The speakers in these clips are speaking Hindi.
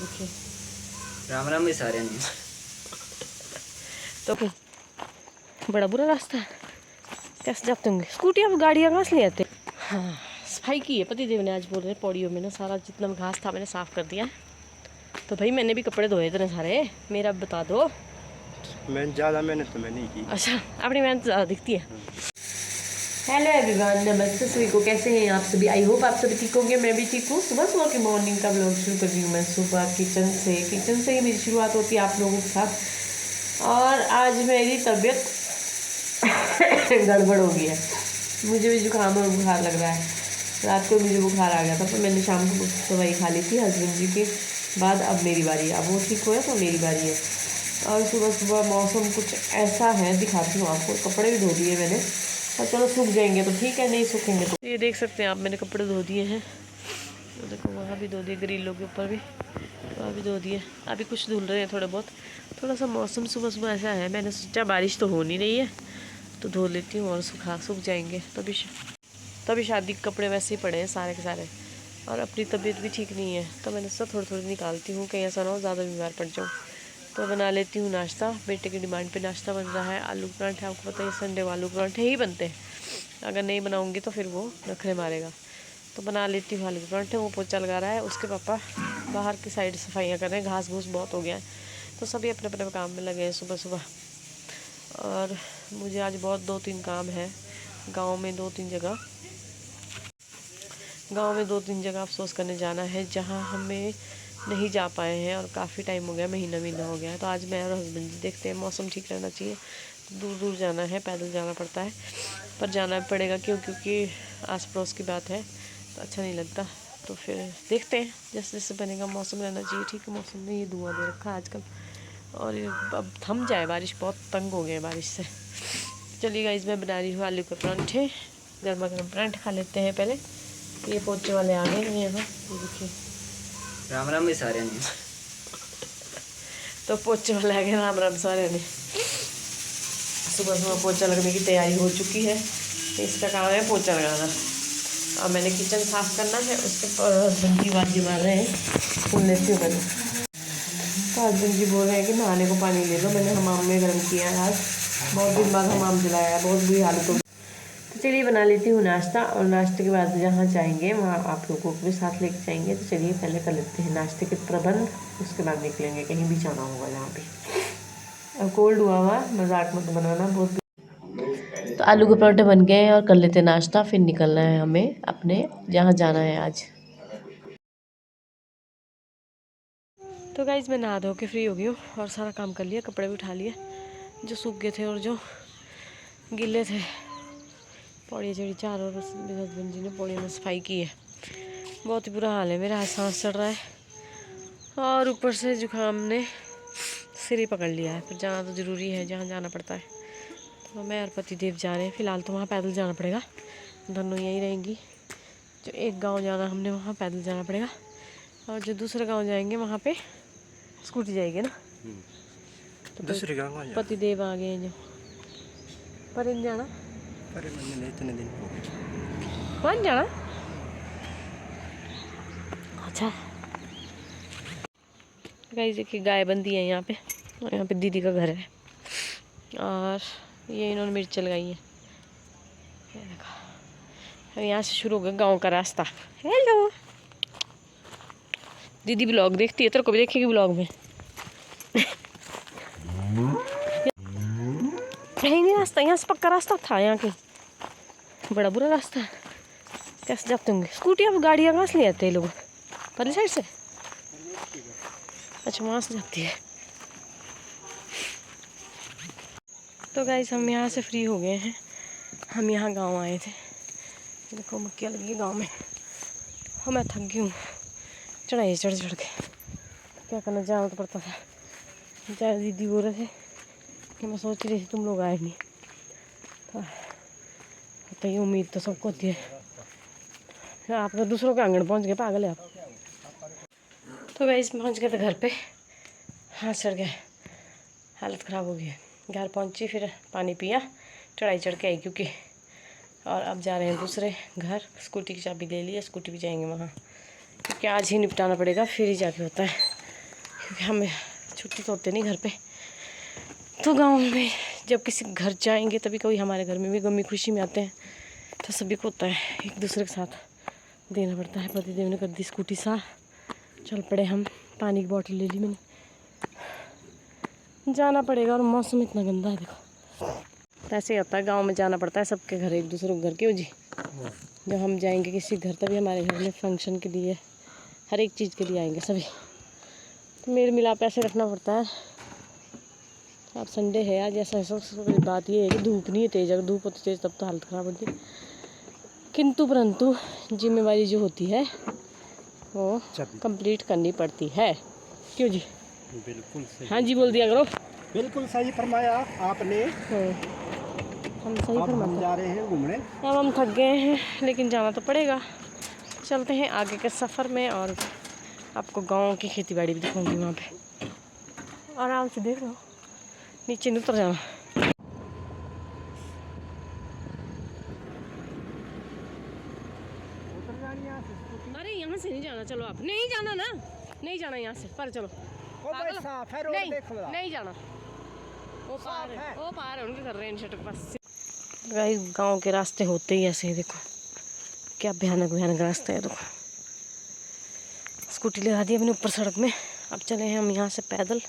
देखिए राम राम भी सारे नहीं। तो बड़ा बुरा रास्ता है, कैसे जाते होंगे? स्कूटी अब गाड़ियाँ कहाँ से ले आते? हाँ, सफाई की है पति देव ने। आज बोल रहे पौड़ियों में ना सारा जितना घास था मैंने साफ़ कर दिया। तो भाई मैंने भी कपड़े धोए इतने सारे, मेरा बता दो। मैं ज़्यादा मेहनत तो मैंने की। अच्छा, अपनी मेहनत ज़्यादा दिखती है। हेलो एवरीवन, नमस्ते सभी को, कैसे हैं आप सभी? आई होप आप सभी ठीक होंगे, मैं भी ठीक हूँ। सुबह सुबह की मॉर्निंग का ब्लॉग शुरू कर रही हूँ मैं सुबह किचन से ही मेरी शुरुआत होती है आप लोगों के साथ। और आज मेरी तबीयत गड़बड़ हो गई है, मुझे भी जुकाम और बुखार लग रहा है। रात को मुझे बुखार आ गया था, पर मैंने शाम को दवाई खा ली थी हस्बैंड जी के बाद। अब मेरी बारी है, अब वो ठीक हुआ तो मेरी बारी है। और सुबह सुबह मौसम कुछ ऐसा है, दिखाती हूँ आपको। कपड़े भी धो दिए मैंने, और चलो सूख जाएंगे तो ठीक है, नहीं सूखेंगे तो ये देख सकते हैं आप, मैंने कपड़े धो दिए हैं। तो देखो वहाँ भी धो दिए, ग्रिलों के ऊपर भी, वहाँ भी धो दिए। अभी कुछ धुल रहे हैं थोड़े बहुत। थोड़ा सा मौसम सुबह सुबह ऐसा है, मैंने सोचा बारिश तो हो नहीं रही है तो धो लेती हूँ और सूख जाएंगे। तभी शादी के कपड़े वैसे ही पड़े हैं सारे के सारे। और अपनी तबीयत भी ठीक नहीं है, तो मैंने सोचा थोड़ी थोड़ी निकालती हूँ, कहीं ऐसा ना हो ज़्यादा बीमार पड़ जाऊँ। तो बना लेती हूँ नाश्ता। बेटे की डिमांड पे नाश्ता बन रहा है आलू के परांठे। आपको पता है संडे को आलू के परांठे ही बनते हैं, अगर नहीं बनाऊँगी तो फिर वो नखरे मारेगा। तो बना लेती हूँ आलू के परांठे। वो पोछा लगा रहा है, उसके पापा बाहर की साइड सफाइयाँ कर रहे हैं, घास घूस बहुत हो गया है। तो सभी अपने अपने काम में लगे हैं सुबह सुबह। और मुझे आज बहुत 2-3 काम है गाँव में, 2-3 जगह अफसोस करने जाना है, जहाँ हमें नहीं जा पाए हैं और काफ़ी टाइम हो गया, महीना हो गया है। तो आज मैं और हस्बैंड जी देखते हैं, मौसम ठीक रहना चाहिए। दूर दूर जाना है, पैदल जाना पड़ता है, पर जाना पड़ेगा क्योंकि आस पड़ोस की बात है तो अच्छा नहीं लगता। तो फिर देखते हैं, जैसे जैसे बनेगा। मौसम रहना चाहिए ठीक है, मौसम में ये धुआं दे रखा है आजकल। और ये अब थम जाए बारिश, बहुत तंग हो गए बारिश से। चलिए गाइस, मैं बना रही हूँ आलू के परांठे। गर्मा गर्म परांठे खा लेते हैं पहले। ये पोछे वाले आ गए हैं यहाँ, ये देखिए। राम राम भी सारे नहीं। तो पोछे वाले आ गए, राम राम सारे ने। सुबह सुबह पोछा लगने की तैयारी हो चुकी है। इसका काम है पोछा लगाना। और मैंने किचन साफ़ करना है, उसके पर हस्बैंड जी बाजी मार रहे हैं, सुन लेती हूँ मैंने। तो हस्बैंड जी बोल रहे हैं कि नहाने को पानी ले लो। मैंने हमाम में गर्म किया है आज, बहुत दिन बाद हमाम जलाया, बहुत बुरी हालत हो। तो चलिए बना लेती हूँ नाश्ता, और नाश्ते के बाद जहाँ जाएंगे वहाँ आप लोगों को भी साथ लेके जाएंगे। तो चलिए पहले कर लेते हैं नाश्ते के प्रबंध, उसके बाद निकलेंगे, कहीं भी जाना होगा जहाँ पे। अब कोल्ड हुआ मजाक मत बनाना बहुत। तो आलू के पराठे बन गए और कर लेते हैं नाश्ता, फिर निकलना है हमें अपने जहाँ जाना है आज। तो गाइज मैं नहा धो के फ्री हो गई हूँ और सारा काम कर लिया, कपड़े भी उठा लिए जो सूख गए थे और जो गिले थे। पौड़ी चढ़ी 4 और मेरे हस्बैंड जी ने पौड़ी में सफाई की है। बहुत ही बुरा हाल है मेरा, सांस चढ़ रहा है और ऊपर से जुकाम ने सिर ही पकड़ लिया है। पर जाना तो ज़रूरी है, जहाँ जाना पड़ता है। तो मैं और पति देव जा रहे हैं। फ़िलहाल तो वहाँ पैदल जाना पड़ेगा, दोनों यहीं रहेंगी। जो एक गांव जाना हमने, वहाँ पैदल जाना पड़ेगा, और जो दूसरे गांव जाएंगे वहाँ पे स्कूटी जाएगी ना। तो दूसरे गाँव पति देव आ गए हैं जो, पर इन जाना, अरे मैंने इतने दिन हो गए कौन जाना। अच्छा गाइस देखिए, गाय बंदी है यहाँ पे, और यहाँ पे दीदी का घर है। और ये इन्होंने मिर्च लगाई है, ये देखो। यहाँ से शुरू हो गया गाँव का रास्ता। हेलो दीदी, ब्लॉग देखती है, तेरे को भी देखेगी ब्लॉग में। यही नहीं रास्ता, यहाँ से पक्का रास्ता था, यहाँ के बड़ा बुरा रास्ता है, कैसे जाते होंगे? स्कूटी अब गाड़ियाँ कहाँ से ले आते हैं लोग? पहले साइड से, अच्छा वहाँ से जाती है। तो गाइस हम यहाँ से फ्री हो गए हैं, हम यहाँ गांव आए थे। देखो मक्खियाँ लगी है गांव में। हाँ मैं थक गई हूँ चढ़ाई चढ़ के, क्या करना, जाना तो पड़ता था। चाहे दीदी बोल रहे थे कि मैं सोच रही थी तुम लोग आए नहीं, तो ये उम्मीद तो सबको होती है। आप तो दूसरों के आंगन पहुँच गए, पागल है आप। तो गाइस पहुँच गए थे घर पे, हाथ चढ़ गए, हालत ख़राब हो गई है। घर पहुँची, फिर पानी पिया, चढ़ाई चढ़ के आई क्योंकि। और अब जा रहे हैं दूसरे घर, स्कूटी की चाबी ले ली है, स्कूटी भी जाएंगे वहाँ, क्योंकि आज ही निपटाना पड़ेगा, फिर ही जाके होता है। क्योंकि हमें छुट्टी तो होते नहीं घर पे। तो गांव में जब किसी घर जाएंगे तभी कोई हमारे घर में भी गमी खुशी में आते हैं, तो सभी को होता है एक दूसरे के साथ देना पड़ता है। पतिदेव ने कर दी स्कूटी साफ, चल पड़े हम। पानी की बोतल ले ली मैंने, जाना पड़ेगा। और मौसम इतना गंदा है देखो। तो ऐसे ही होता है, गांव में जाना पड़ता है सबके घर, एक दूसरे के घर। क्यों जी? जब हम जाएंगे किसी घर तभी हमारे घर में फंक्शन के लिए, हर एक चीज़ के लिए आएंगे सभी। तो मेल मिलाप ऐसे रखना पड़ता है। अब संडे है आज, ऐसा बात ये है कि धूप नहीं है तेज़। अगर धूप होती तेज़ तब तो हालत ख़राब होती, किंतु परंतु जिम्मेवारी जो होती है वो कंप्लीट करनी पड़ती है। क्यों जी? बिल्कुल सही। हाँ जी बोल दिया करो। बिल्कुल सही फरमाया आपने। हम सही अब हम फरमाते जा रहे हैं घूमने। अब हम थक गए हैं, लेकिन जाना तो पड़ेगा। चलते हैं आगे के सफ़र में, और आपको गांव की खेती बाड़ी भी दिखाऊंगी। वहाँ पे आराम से देख लो, नीचे नहीं उतर जाना। अरे यहाँ से नहीं जाना, चलो आप नहीं जाना ना, नहीं जाना यहाँ से, पर चलो पागल। साफ है रोड, नहीं देख लो। नहीं जाना, वो पार है। है, वो पार है, उनके घर रेन शर्ट के पास। गाइस गांव के रास्ते होते ही ऐसे ही, देखो क्या भयानक भयानक रास्ते है। देखो स्कूटी लगा दी अपने ऊपर सड़क में, अब चले हैं हम यहाँ से पैदल।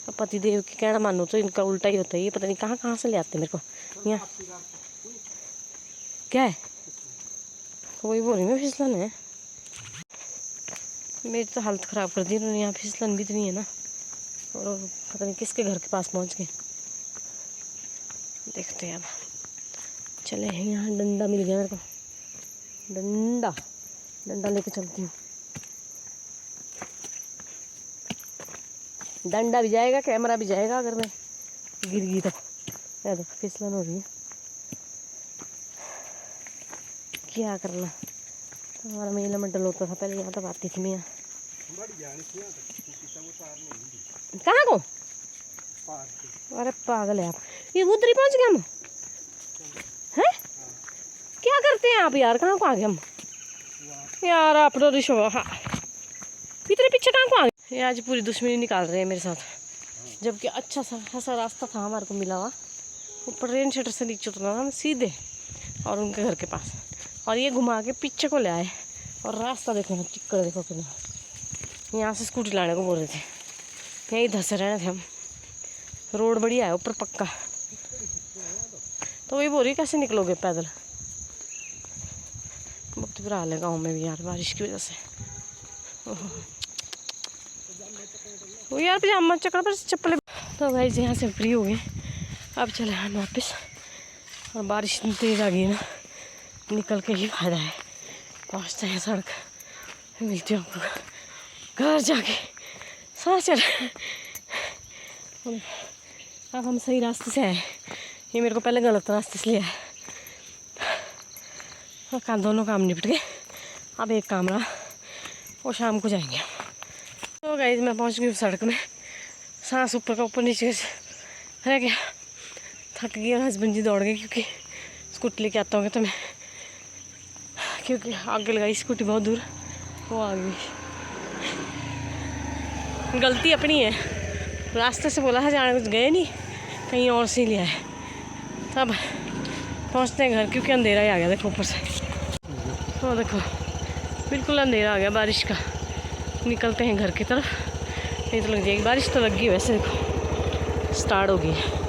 अब पतिदेव की कहना मानो तो इनका उल्टा ही होता है, ये पता नहीं कहाँ कहाँ से ले आते हैं मेरे को। यहाँ क्या है, कोई बोल रही मैं फिसलन है। मेरी तो हालत ख़राब कर दी उन्होंने, यहाँ फिसलन भी इतनी है ना। और पता नहीं किसके घर के पास पहुँच गए, देखते हैं। अब चले हैं, यहाँ डंडा मिल गया मेरे को, डंडा लेके चलती हूँ। डंडा भी जाएगा, कैमरा भी जाएगा अगर मैं गिर गई तो। यार देखो फिसलन हो रही है, क्या करना। हमारा मेला में डल होता था पहले, यहाँ तक आती थी मैं। यहाँ कहाँ को? अरे पागल है आप, ये उधर ही पहुँच गए हम हैं? क्या करते हैं आप यार, कहाँ को आ गए हम यार? आप तो रिशो हाँ इतने पीछे कहाँ को आ गए? ये आज पूरी दुश्मनी निकाल रहे हैं मेरे साथ, जबकि अच्छा सा ऐसा रास्ता था हमारे को मिला हुआ। ऊपर रेन शटर से नीचे उतरना था सीधे और उनके घर के पास, और ये घुमा के पीछे को ले आए। और रास्ता देखो ना, चिक्कड़ देखो कितना। यहाँ से स्कूटी लाने को बोल रहे थे, यहीं धंसे रहे थे हम। रोड बढ़िया है ऊपर पक्का, तो वही बोल रही कैसे निकलोगे पैदल। बहुत बुरा हाल है गाँव में भी यार, बारिश की वजह से। वो यार पजामा चक्कर पर चप्पल। तो भाई यहाँ से फ्री हो गए, अब चले हम वापस। और बारिश इतनी तेज़ आ गई ना, निकल के ही फायदा है। पहुँचते हैं सड़क, मिलती हूँ आपको घर जाके। सांस चल, अब हम सही रास्ते से आए, ये मेरे को पहले गलत रास्ते से लिया है। दोनों काम निपट गए, अब एक काम रहा, वो शाम को जाएंगे। तो गाइस मैं पहुंच गई हूँ सड़क में, सांस ऊपर का ऊपर नीचे रह गया, थक गई। और हस्बैंड जी दौड़ गए, क्योंकि स्कूटी लेके आता हूँ तो मैं, क्योंकि आगे लगाई स्कूटी बहुत दूर, वो आ गई। गलती अपनी है, रास्ते से बोला था जाने, कुछ गए नहीं, कहीं और से लिया है। तब पहुँचते हैं घर, क्योंकि अंधेरा ही आ गया देखो ऊपर से। तो देखो बिल्कुल अंधेरा आ गया बारिश का, निकलते हैं घर की तरफ, नहीं तो लग जाएगी। बारिश तो लग गई वैसे, देखो स्टार्ट हो गई है।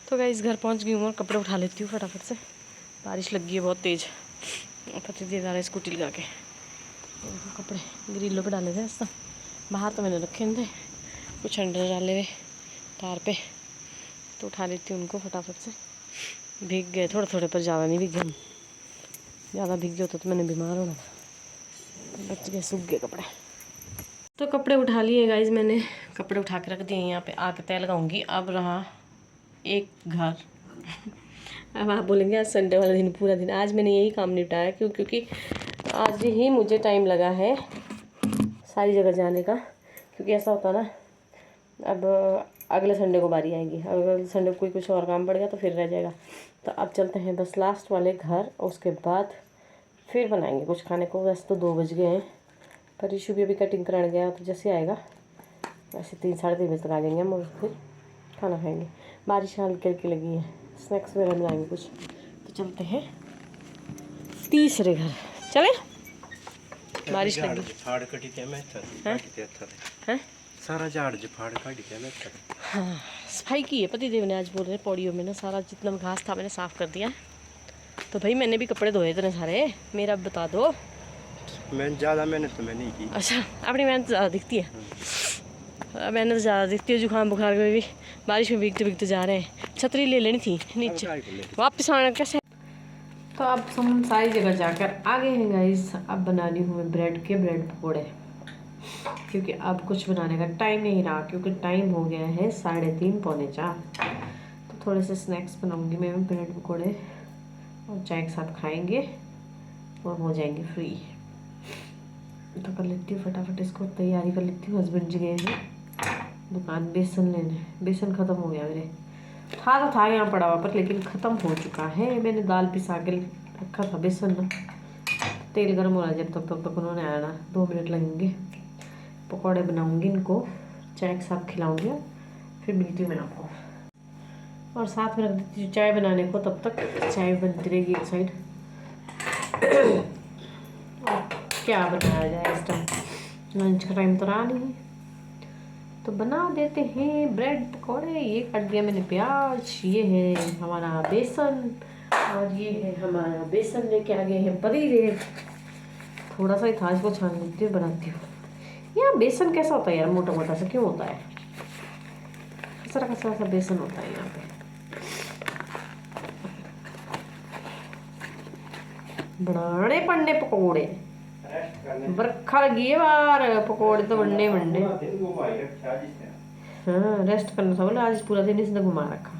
तो गाइस घर पहुंच गई हूँ और कपड़े उठा लेती हूँ फटाफट से, बारिश लग गई है बहुत तेज़। पतिदेव जा रहे स्कूटी लगा के, कपड़े ग्रिलों पे डाले थे ऐसा, बाहर तो मैंने रखे थे, कुछ अंडर डाले हुए तार पे, तो उठा लेती हूँ उनको फटाफट से। भीग गए थोड़े थोड़े पर, ज़्यादा नहीं भीग गए हम, ज़्यादा भीग गए होता तो मैंने बीमार होना था। बच गए, सूख गए कपड़े। तो कपड़े उठा लिए गाइज मैंने, कपड़े उठा के रख दिए। यहाँ पे आके तय लगाऊंगी। अब रहा एक घर अब आप बोलेंगे आज संडे वाला दिन पूरा दिन, आज मैंने यही काम निपटाया। क्योंकि आज ही मुझे टाइम लगा है सारी जगह जाने का, क्योंकि ऐसा होता ना, अब अगले संडे को बारी आएगी, अगले संडे को कोई कुछ और काम पड़ गया तो फिर रह जाएगा। तो अब चलते हैं बस लास्ट वाले घर, उसके बाद फिर बनाएंगे कुछ खाने को। वैसे तो 2 बज गए हैं, पर ईशु भी अभी कटिंग कराने गया, तो जैसे आएगा वैसे 3 साढ़े 3 बजे तक आ जाएंगे हम, और फिर खाना खाएंगे। बारिश हल्की हल्की लगी है, स्नैक्स वगैरह बनाएंगे कुछ। तो चलते हैं तीसरे घर, चले। बारिश लगी फाड़ कटी के मैं हैं। सारा झाड़ फाड़ काट के मैं हाँ, सफाई की है पति देव ने। आज बोल रहे हैं पौड़ियों में ना सारा जितना घास था मैंने साफ़ कर दिया है। तो भाई मैंने भी कपड़े धोए इतने सारे, मेरा बता दो। मैं ज़्यादा मेहनत तो मैं नहीं की। अच्छा, अपनी मेहनत ज़्यादा दिखती है। मेहनत ज़्यादा दिखती है। जुकाम बुखार में भी बारिश में भीगते भीगते जा रहे हैं। छतरी ले लेनी थी नीचे, वापस आना कैसे। तो अब हम सारी जगह जाकर आ गए हैं गाइस। अब बनानी हूँ मैं ब्रेड पकौड़े, क्योंकि अब कुछ बनाने का टाइम नहीं रहा, क्योंकि टाइम हो गया है 3:30 पौने 4। तो थोड़े से स्नैक्स बनाऊंगी मैं, ब्रेड पकौड़े और चाय के साथ खाएंगे और हो जाएंगे फ्री। तो कर लेती हूँ फटाफट, इसको तैयारी कर लेती हूँ। हस्बैंड जी गए हैं दुकान बेसन लेने। बेसन ख़त्म हो गया मेरे, था यहाँ पड़ा हुआ पर, लेकिन ख़त्म हो चुका है। मैंने दाल पिसा के रखा था बेसन ना। तेल गर्म हो रहा है, जब तक उन्होंने आया ना 2 मिनट लगेंगे। पकौड़े बनाऊंगी, इनको चाय के साथ खिलाऊंगी, फिर मिलती हूँ मैं आपको। और साथ में रख देती हूँ चाय बनाने को, तब तक चाय बनती रहेगी एक साइड। क्या बनाया जाए इस टाइम, लंच का टाइम तो रहा नहीं, तो बना देते हैं ब्रेड पकौड़े। ये काट दिया मैंने प्याज, ये है हमारा बेसन, और ये है हमारा बेसन लेके आ गए हैं पतीले। थोड़ा सा ही था, इसको छान लेती हूँ, बनाती हूँ। यार बेसन कैसा होता है यार, मोटा मोटा सा क्यों होता है, खसरा खसरा सा बेसन होता है यहाँ पे। बनाने पड़ने पकौड़े, बरखा लगी है बाहर, पकौड़े तो बनने। हाँ, रेस्ट करना था बोला, आज पूरा दिन इसने घुमा रखा।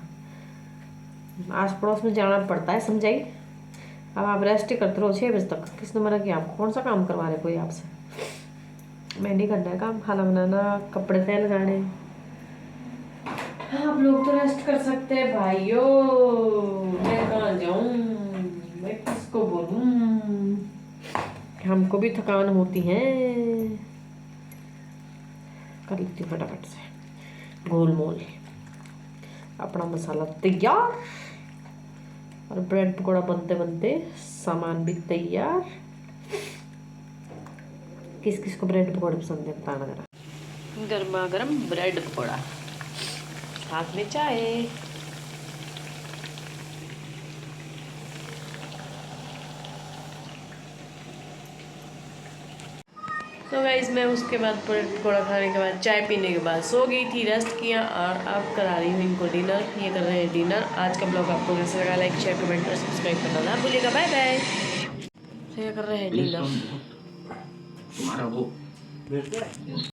आस पड़ोस में जाना पड़ता है, समझाई। अब आप रेस्ट ही करते रहो 6 बजे तक। किसने मना किया आपको, कौन सा काम करवा रहे कोई आपसे। मैं नहीं करना है काम, खाना बनाना, कपड़े तय लगाने। हाँ, आप लोग तो रेस्ट कर सकते हैं भाइयों, मैं कहाँ जाऊँ, मैं किसको बोलूँ। हमको भी थकान होती है। कर लेती हूँ फटाफट से गोल मोल। अपना मसाला तैयार, और ब्रेड पकौड़ा बनते बनते सामान भी तैयार। किस किस को ब्रेड पकौड़े पसंद है बताना जरा। गर्मा गर्म ब्रेड पकौड़ा, साथ में चाय। तो गाइस मैं उसके बाद ब्रेड पकौड़ा खाने के बाद चाय पीने के बाद सो गई थी, रेस्ट किया, और अब करा रही हूँ इनको डिनर। ये कर रहे हैं डिनर। आज का ब्लॉग आपको कैसा लगा, लाइक शेयर कमेंट और सब्सक्राइब करना ना भूलिएगा। Bye bye. ये कर रहे हैं डिनर।